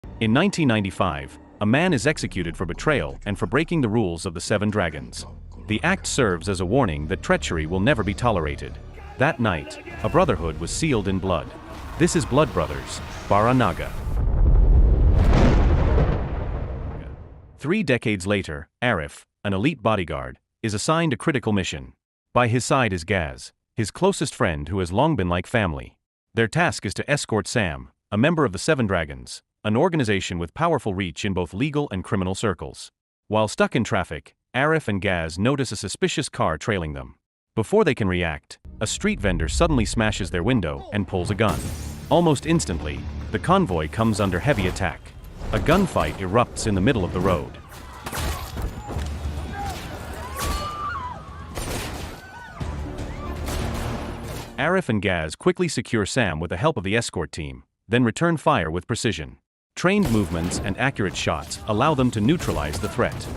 In 1995, a man is executed for betrayal and for breaking the rules of the Seven Dragons. The act serves as a warning that treachery will never be tolerated. That night, a brotherhood was sealed in blood. This is Blood Brothers, Baranaga. 3 decades later, Arif, an elite bodyguard, is assigned a critical mission. By his side is Gaz, his closest friend who has long been like family. Their task is to escort Sam, a member of the Seven Dragons, an organization with powerful reach in both legal and criminal circles. While stuck in traffic, Arif and Gaz notice a suspicious car trailing them. Before they can react, a street vendor suddenly smashes their window and pulls a gun. Almost instantly, the convoy comes under heavy attack. A gunfight erupts in the middle of the road. Arif and Gaz quickly secure Sam with the help of the escort team, then return fire with precision. Trained movements and accurate shots allow them to neutralize the threat.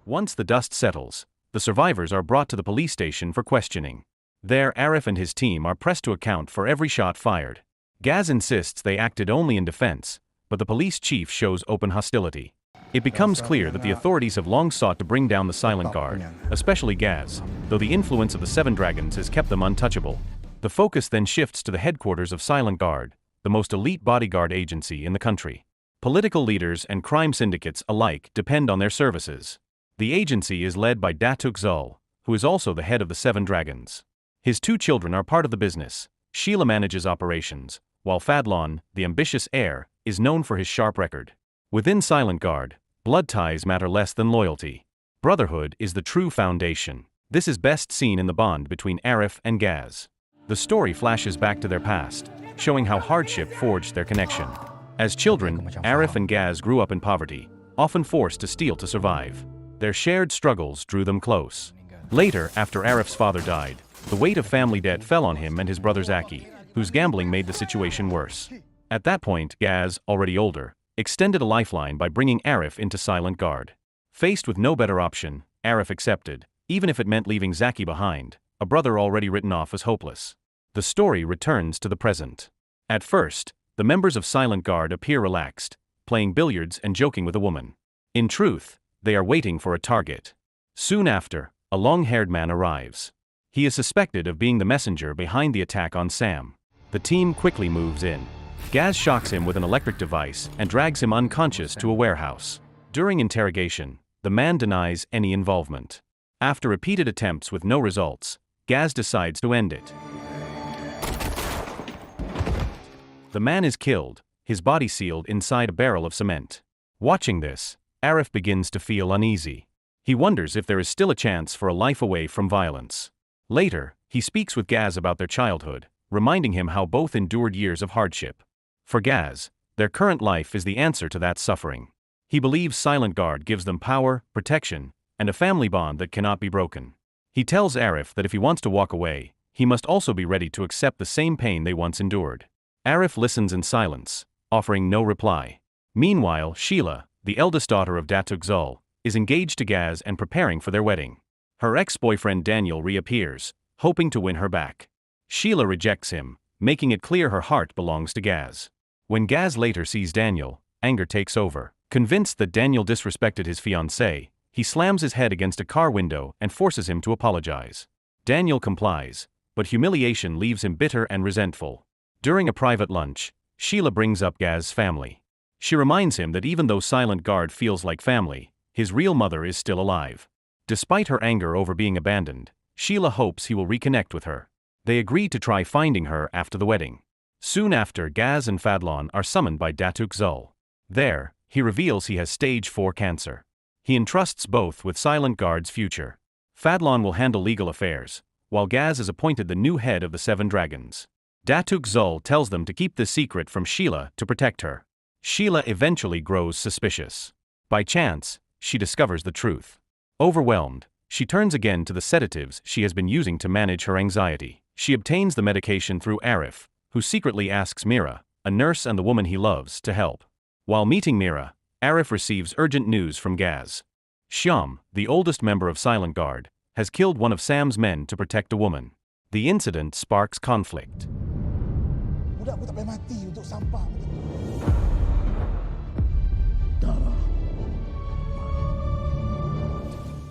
Once the dust settles, the survivors are brought to the police station for questioning. There, Arif and his team are pressed to account for every shot fired. Gaz insists they acted only in defense, but the police chief shows open hostility. It becomes clear that the authorities have long sought to bring down the Silent Guard, especially Gaz, though the influence of the Seven Dragons has kept them untouchable. The focus then shifts to the headquarters of Silent Guard, the most elite bodyguard agency in the country. Political leaders and crime syndicates alike depend on their services. The agency is led by Datuk Zul, who is also the head of the Seven Dragons. His 2 children are part of the business. Sheila manages operations, while Fadlon, the ambitious heir, is known for his sharp record. Within Silent Guard, blood ties matter less than loyalty. Brotherhood is the true foundation. This is best seen in the bond between Arif and Gaz. The story flashes back to their past, showing how hardship forged their connection. As children, Arif and Gaz grew up in poverty, often forced to steal to survive. Their shared struggles drew them close. Later, after Arif's father died, the weight of family debt fell on him and his brother Zaki, whose gambling made the situation worse. At that point, Gaz, already older, extended a lifeline by bringing Arif into Silent Guard. Faced with no better option, Arif accepted, even if it meant leaving Zaki behind, a brother already written off as hopeless. The story returns to the present. At first, the members of Silent Guard appear relaxed, playing billiards and joking with a woman. In truth, they are waiting for a target. Soon after, a long-haired man arrives. He is suspected of being the messenger behind the attack on Sam. The team quickly moves in. Gaz shocks him with an electric device and drags him unconscious to a warehouse. During interrogation, the man denies any involvement. After repeated attempts with no results, Gaz decides to end it. The man is killed, his body sealed inside a barrel of cement. Watching this, Arif begins to feel uneasy. He wonders if there is still a chance for a life away from violence. Later, he speaks with Gaz about their childhood, reminding him how both endured years of hardship. For Gaz, their current life is the answer to that suffering. He believes Silent Guard gives them power, protection, and a family bond that cannot be broken. He tells Arif that if he wants to walk away, he must also be ready to accept the same pain they once endured. Arif listens in silence, offering no reply. Meanwhile, Sheila, the eldest daughter of Datuk Zul, is engaged to Gaz and preparing for their wedding. Her ex-boyfriend Daniel reappears, hoping to win her back. Sheila rejects him, making it clear her heart belongs to Gaz. When Gaz later sees Daniel, anger takes over. Convinced that Daniel disrespected his fiancée, he slams his head against a car window and forces him to apologize. Daniel complies, but humiliation leaves him bitter and resentful. During a private lunch, Sheila brings up Gaz's family. She reminds him that even though Silent Guard feels like family, his real mother is still alive. Despite her anger over being abandoned, Sheila hopes he will reconnect with her. They agree to try finding her after the wedding. Soon after, Gaz and Fadlon are summoned by Datuk Zul. There, he reveals he has stage 4 cancer. He entrusts both with Silent Guard's future. Fadlon will handle legal affairs, while Gaz is appointed the new head of the Seven Dragons. Datuk Zul tells them to keep the secret from Sheila to protect her. Sheila eventually grows suspicious. By chance, she discovers the truth. Overwhelmed, she turns again to the sedatives she has been using to manage her anxiety. She obtains the medication through Arif, who secretly asks Mira, a nurse and the woman he loves, to help. While meeting Mira, Arif receives urgent news from Gaz. Shyam, the oldest member of Silent Guard, has killed one of Sam's men to protect a woman. The incident sparks conflict. Budak aku tak payah mati untuk sampah.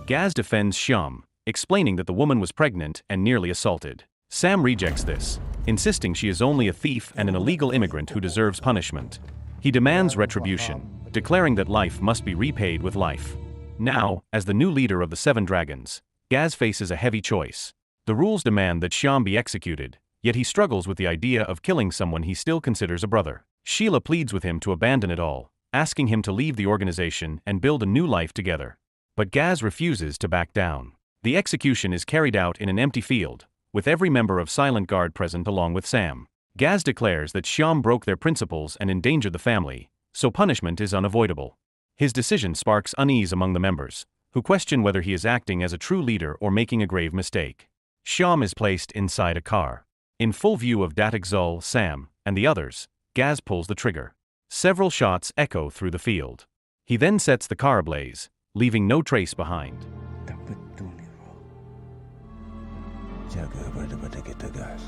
Gaz defends Shyam, explaining that the woman was pregnant and nearly assaulted. Sam rejects this, insisting she is only a thief and an illegal immigrant who deserves punishment. He demands retribution, declaring that life must be repaid with life. Now, as the new leader of the Seven Dragons, Gaz faces a heavy choice. The rules demand that Shyam be executed, yet he struggles with the idea of killing someone he still considers a brother. Sheila pleads with him to abandon it all, asking him to leave the organization and build a new life together. But Gaz refuses to back down. The execution is carried out in an empty field, with every member of Silent Guard present along with Sam. Gaz declares that Shyam broke their principles and endangered the family, so punishment is unavoidable. His decision sparks unease among the members, who question whether he is acting as a true leader or making a grave mistake. Shyam is placed inside a car. In full view of Datuk Zul, Sam, and the others, Gaz pulls the trigger. Several shots echo through the field. He then sets the car ablaze, leaving no trace behind. Tak betul ni, Roh. Jaga pada kita, Gaz.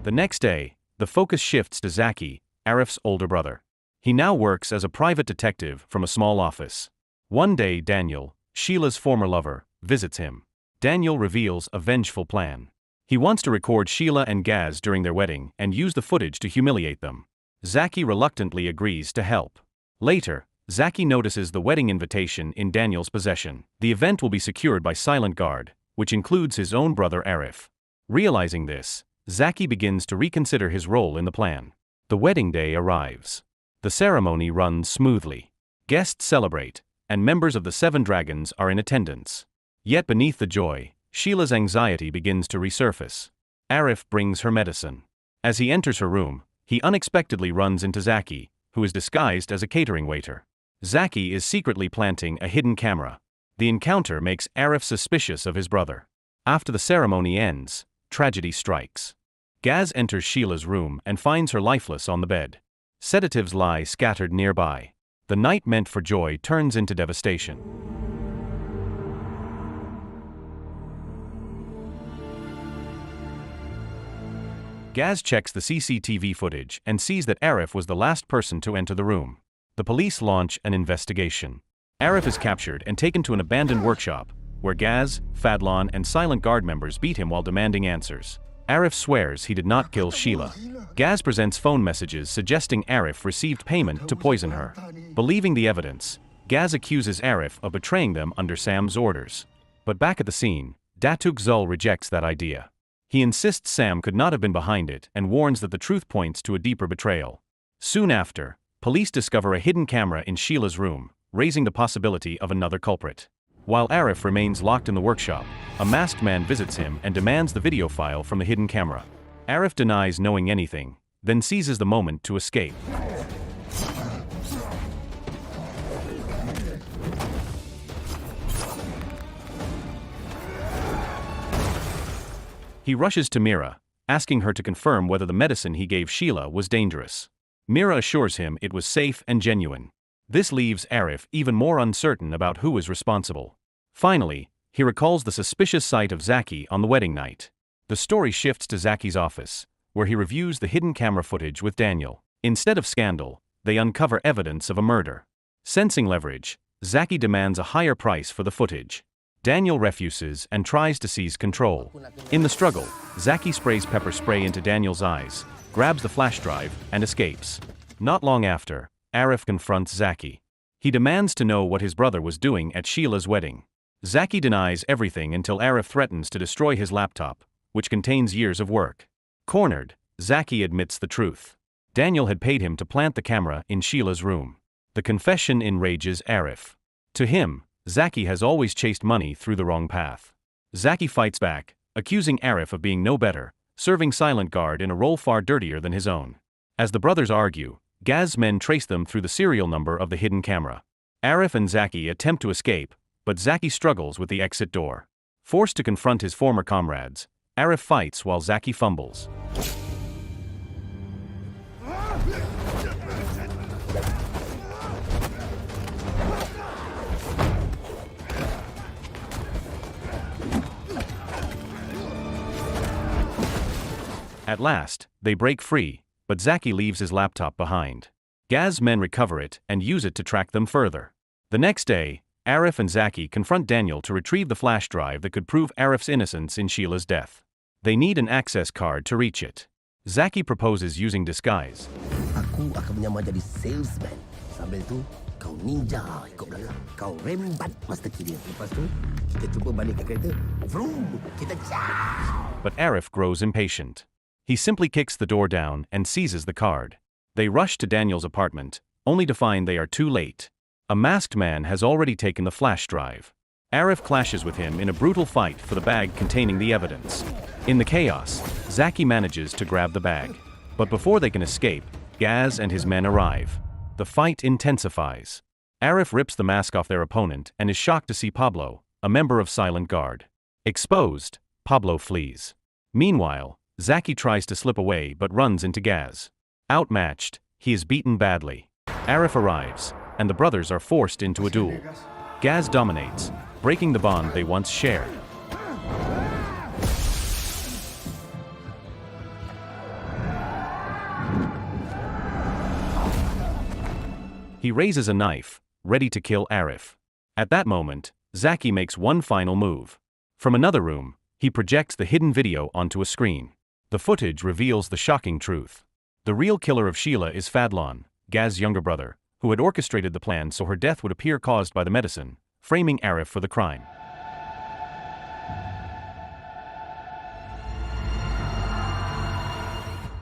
The next day, the focus shifts to Zaki, Arif's older brother. He now works as a private detective from a small office. One day Daniel, Sheila's former lover, visits him. Daniel reveals a vengeful plan. He wants to record Sheila and Gaz during their wedding and use the footage to humiliate them. Zaki reluctantly agrees to help. Later, Zaki notices the wedding invitation in Daniel's possession. The event will be secured by Silent Guard, which includes his own brother Arif. Realizing this, Zaki begins to reconsider his role in the plan. The wedding day arrives. The ceremony runs smoothly. Guests celebrate, and members of the Seven Dragons are in attendance. Yet beneath the joy, Sheila's anxiety begins to resurface. Arif brings her medicine. As he enters her room, he unexpectedly runs into Zaki, who is disguised as a catering waiter. Zaki is secretly planting a hidden camera. The encounter makes Arif suspicious of his brother. After the ceremony ends, tragedy strikes. Gaz enters Sheila's room and finds her lifeless on the bed. Sedatives lie scattered nearby. The night meant for joy turns into devastation. Gaz checks the CCTV footage and sees that Arif was the last person to enter the room. The police launch an investigation. Arif is captured and taken to an abandoned workshop, where Gaz, Fadlan, and Silent Guard members beat him while demanding answers. Arif swears he did not kill Sheila. Gaz presents phone messages suggesting Arif received payment to poison her. Believing the evidence, Gaz accuses Arif of betraying them under Sam's orders. But back at the scene, Datuk Zul rejects that idea. He insists Sam could not have been behind it and warns that the truth points to a deeper betrayal. Soon after, police discover a hidden camera in Sheila's room, raising the possibility of another culprit. While Arif remains locked in the workshop, a masked man visits him and demands the video file from the hidden camera. Arif denies knowing anything, then seizes the moment to escape. He rushes to Mira, asking her to confirm whether the medicine he gave Sheila was dangerous. Mira assures him it was safe and genuine. This leaves Arif even more uncertain about who is responsible. Finally, he recalls the suspicious sight of Zaki on the wedding night. The story shifts to Zaki's office, where he reviews the hidden camera footage with Daniel. Instead of scandal, they uncover evidence of a murder. Sensing leverage, Zaki demands a higher price for the footage. Daniel refuses and tries to seize control. In the struggle, Zaki sprays pepper spray into Daniel's eyes, grabs the flash drive, and escapes. Not long after, Arif confronts Zaki. He demands to know what his brother was doing at Sheila's wedding. Zaki denies everything until Arif threatens to destroy his laptop, which contains years of work. Cornered, Zaki admits the truth. Daniel had paid him to plant the camera in Sheila's room. The confession enrages Arif. To him, Zaki has always chased money through the wrong path. Zaki fights back, accusing Arif of being no better, serving Silent Guard in a role far dirtier than his own. As the brothers argue, Gaz's men trace them through the serial number of the hidden camera. Arif and Zaki attempt to escape, but Zaki struggles with the exit door. Forced to confront his former comrades, Arif fights while Zaki fumbles. At last, they break free, but Zaki leaves his laptop behind. Gaz's men recover it and use it to track them further. The next day, Arif and Zaki confront Daniel to retrieve the flash drive that could prove Arif's innocence in Sheila's death. They need an access card to reach it. Zaki proposes using disguise. Aku akan menyamar jadi salesman. Sambil tu, kau ninja ikut belakang. Kau rembat master key dia. Lepas tu, kita cuba balik ke kereta. Vroom! Kita ciao! But Arif grows impatient. He simply kicks the door down and seizes the card. They rush to Daniel's apartment, only to find they are too late. A masked man has already taken the flash drive. Arif clashes with him in a brutal fight for the bag containing the evidence. In the chaos, Zaki manages to grab the bag. But before they can escape, Gaz and his men arrive. The fight intensifies. Arif rips the mask off their opponent and is shocked to see Pablo, a member of Silent Guard. Exposed, Pablo flees. Meanwhile, Zaki tries to slip away but runs into Gaz. Outmatched, he is beaten badly. Arif arrives, and the brothers are forced into a duel. Gaz dominates, breaking the bond they once shared. He raises a knife, ready to kill Arif. At that moment, Zaki makes one final move. From another room, he projects the hidden video onto a screen. The footage reveals the shocking truth. The real killer of Sheila is Fadlan, Gaz's younger brother, who had orchestrated the plan so her death would appear caused by the medicine, framing Arif for the crime.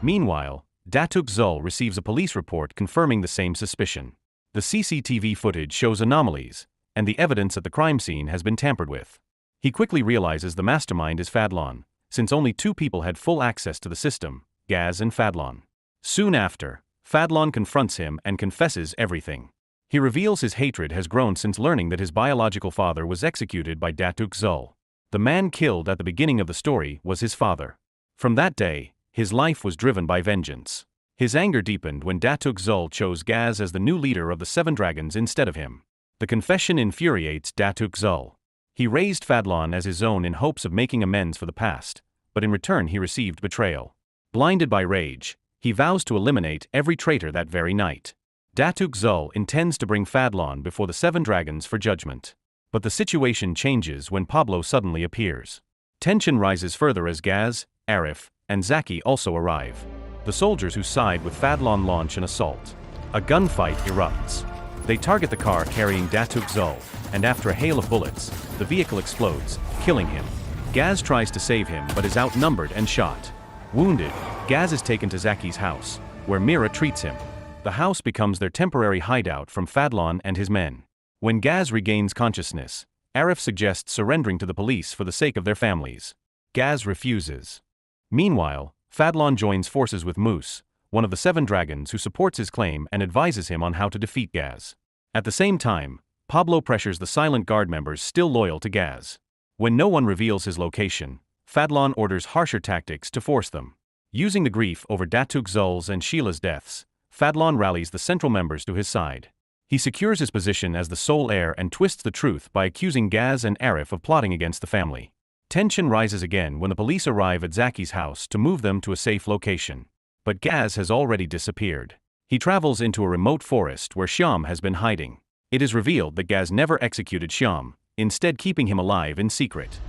Meanwhile, Datuk Zul receives a police report confirming the same suspicion. The CCTV footage shows anomalies, and the evidence at the crime scene has been tampered with. He quickly realizes the mastermind is Fadlan, since only two people had full access to the system, Gaz and Fadlan. Soon after, Fadlan confronts him and confesses everything. He reveals his hatred has grown since learning that his biological father was executed by Datuk Zul. The man killed at the beginning of the story was his father. From that day, his life was driven by vengeance. His anger deepened when Datuk Zul chose Gaz as the new leader of the Seven Dragons instead of him. The confession infuriates Datuk Zul. He raised Fadlan as his own in hopes of making amends for the past, but in return he received betrayal. Blinded by rage, he vows to eliminate every traitor that very night. Datuk Zul intends to bring Fadlan before the Seven Dragons for judgment. But the situation changes when Pablo suddenly appears. Tension rises further as Gaz, Arif, and Zaki also arrive. The soldiers who side with Fadlan launch an assault. A gunfight erupts. They target the car carrying Datuk Zul, and after a hail of bullets, the vehicle explodes, killing him. Gaz tries to save him but is outnumbered and shot. Wounded, Gaz is taken to Zaki's house, where Mira treats him. The house becomes their temporary hideout from Fadlan and his men. When Gaz regains consciousness, Arif suggests surrendering to the police for the sake of their families. Gaz refuses. Meanwhile, Fadlan joins forces with Moose, one of the Seven Dragons who supports his claim and advises him on how to defeat Gaz. At the same time, Pablo pressures the Silent Guard members still loyal to Gaz. When no one reveals his location, Fadlan orders harsher tactics to force them. Using the grief over Datuk Zul's and Sheila's deaths, Fadlan rallies the central members to his side. He secures his position as the sole heir and twists the truth by accusing Gaz and Arif of plotting against the family. Tension rises again when the police arrive at Zaki's house to move them to a safe location. But Gaz has already disappeared. He travels into a remote forest where Shyam has been hiding. It is revealed that Gaz never executed Shyam, instead keeping him alive in secret.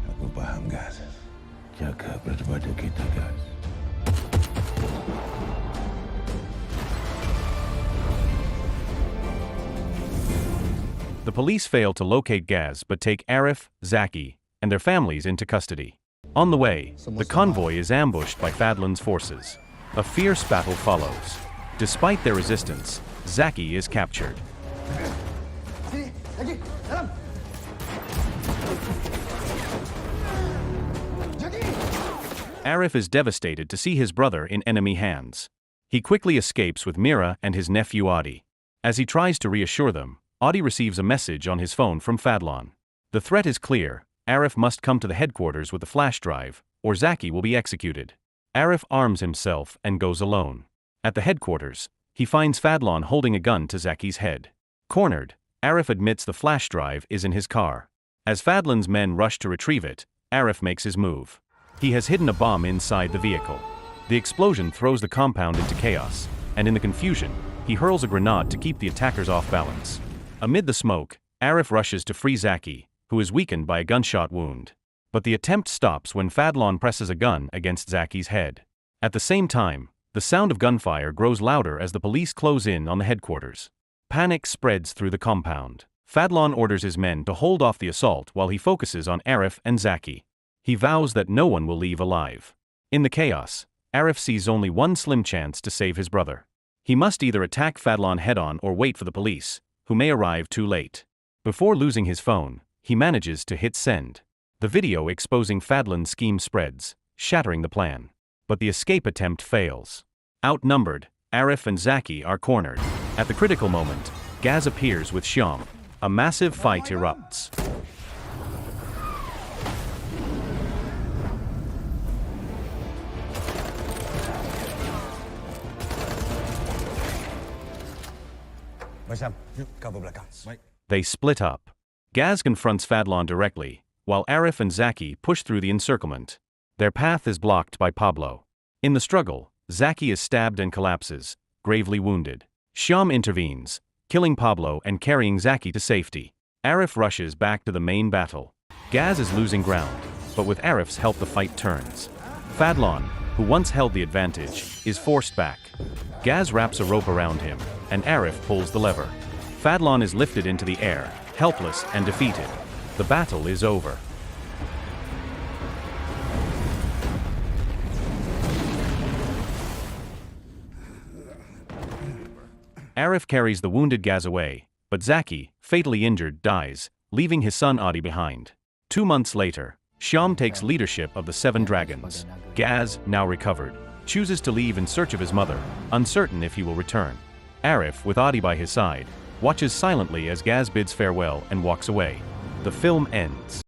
Aku paham, Gaz. Jaga berdua kita, Gaz. The police fail to locate Gaz but take Arif, Zaki, and their families into custody. On the way, the convoy is ambushed by Fadlan's forces. A fierce battle follows. Despite their resistance, Zaki is captured. Arif is devastated to see his brother in enemy hands. He quickly escapes with Mira and his nephew Adi. As he tries to reassure them, Adi receives a message on his phone from Fadlan. The threat is clear: Arif must come to the headquarters with the flash drive, or Zaki will be executed. Arif arms himself and goes alone. At the headquarters, he finds Fadlan holding a gun to Zaki's head. Cornered, Arif admits the flash drive is in his car. As Fadlan's men rush to retrieve it, Arif makes his move. He has hidden a bomb inside the vehicle. The explosion throws the compound into chaos, and in the confusion, he hurls a grenade to keep the attackers off balance. Amid the smoke, Arif rushes to free Zaki, who is weakened by a gunshot wound. But the attempt stops when Fadlan presses a gun against Zaki's head. At the same time, the sound of gunfire grows louder as the police close in on the headquarters. Panic spreads through the compound. Fadlan orders his men to hold off the assault while he focuses on Arif and Zaki. He vows that no one will leave alive. In the chaos, Arif sees only one slim chance to save his brother. He must either attack Fadlan head-on or wait for the police, who may arrive too late. Before losing his phone, he manages to hit send. The video exposing Fadlan's scheme spreads, shattering the plan. But the escape attempt fails. Outnumbered, Arif and Zaki are cornered. At the critical moment, Gaz appears with Shyam. A massive fight erupts. Macam, yuk cover belakang. Baik. They split up. Gaz confronts Fadlan directly, while Arif and Zaki push through the encirclement. Their path is blocked by Pablo. In the struggle, Zaki is stabbed and collapses, gravely wounded. Shyam intervenes, killing Pablo and carrying Zaki to safety. Arif rushes back to the main battle. Gaz is losing ground, but with Arif's help the fight turns. Fadlan, who once held the advantage, is forced back. Gaz wraps a rope around him, and Arif pulls the lever. Fadlan is lifted into the air, helpless and defeated. The battle is over. Arif carries the wounded Gaz away, but Zaki, fatally injured, dies, leaving his son Adi behind. 2 months later, Shyam takes leadership of the 7 dragons. Gaz, now recovered, chooses to leave in search of his mother, uncertain if he will return. Arif, with Adi by his side, watches silently as Gaz bids farewell and walks away. The film ends.